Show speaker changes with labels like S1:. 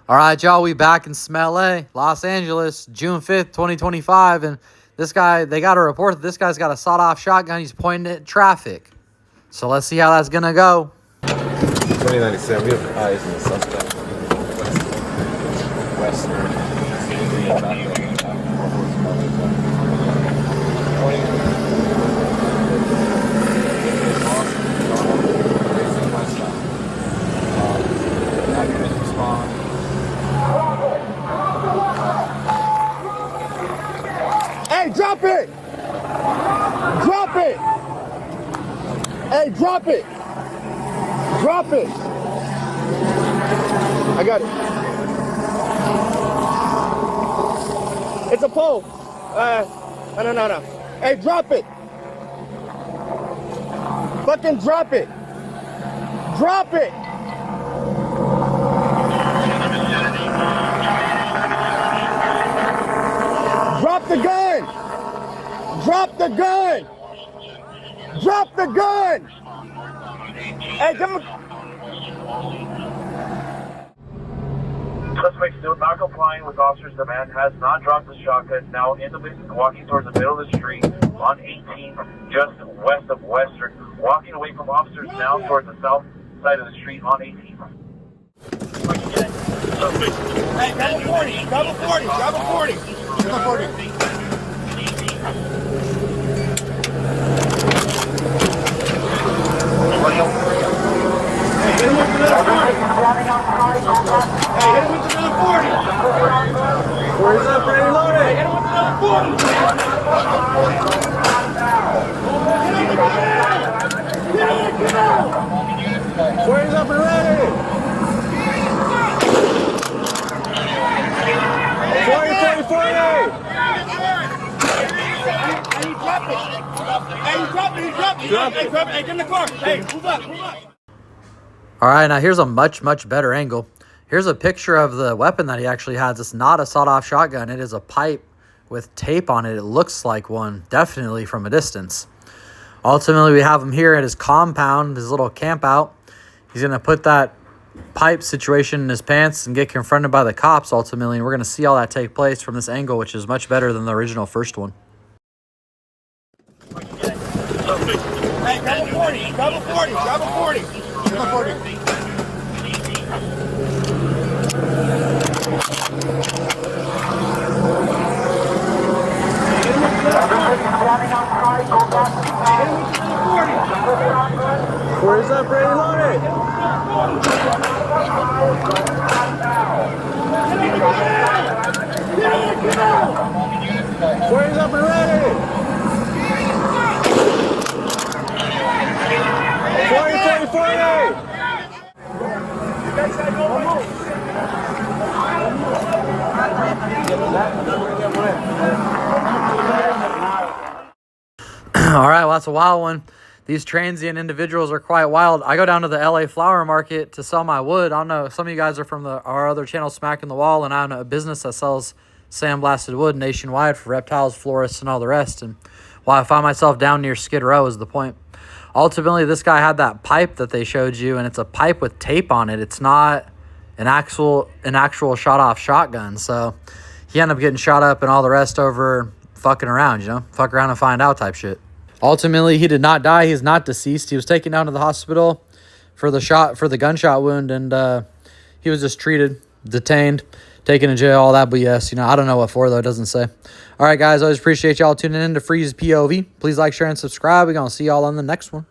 S1: All right, y'all, we back in LA, Los Angeles, June 5th, 2025. And this guy, they got a report that this guy's got a sawed-off shotgun. He's pointing it at traffic. So let's see how that's going to go.
S2: 2097, we have eyes in the suspect. Western.
S3: Hey, drop it! Drop it! Hey, drop it! Drop it! I got it. It's a pole. No. Hey, drop it! Fucking drop it! Drop it! Drop the gun! Drop the gun! Drop the gun! Hey, come on!
S4: Suspect still not complying with officer's demand, has not dropped the shotgun, now in the business, walking towards the middle of the street on 18th, just west of Western, walking away from officers now towards the south side of the street on 18th.
S3: Hey, grab a 40! Grab a 40! Grab a 40! Grab a 40! Hey, hit him with another 40! Hey, hit him with another 40! Where's up, ready, loaded? Hey, hit him with another 40! Get out! Where's up and ready? 40! Hey, drop it! Hey, drop it! Hey, grab it! Hey, get in the car! Hey, move up!
S1: All right, now here's a much better angle. Here's a picture of the weapon that he actually has. It's not a sawed-off shotgun. It is a pipe with tape on it. It looks like one, definitely from a distance. Ultimately, we have him here at his compound, his little camp out. He's going to put that pipe situation in his pants and get confronted by the cops, ultimately. And we're going to see all that take place from this angle, which is much better than the original first one.
S3: Hey, grab a 40! Grab a 40! Grab a 40! Grab a 40! Where's up, ready, loaded? Where's up and ready? 40!
S1: All right, well, that's a wild one. These transient individuals are quite wild. I go down to the LA flower market to sell my wood. I don't know, some of you guys are from our other channel, Smacking the Wall, and I own a business that sells sandblasted wood nationwide for reptiles, florists, and all the rest. And while I find myself down near Skid Row is the point. Ultimately, this guy had that pipe that they showed you, and it's a pipe with tape on it. It's not an actual shot-off shotgun. So he ended up getting shot up and all the rest over fucking around, you know? Fuck around and find out type shit. Ultimately, he did not die. He is not deceased. He was taken down to the hospital for the gunshot wound, and he was just treated, detained, taken to jail, all that BS. You know, I don't know what for, though. It doesn't say. All right, guys, always appreciate y'all tuning in to Freeze POV. Please like, share, and subscribe. We're going to see y'all on the next one.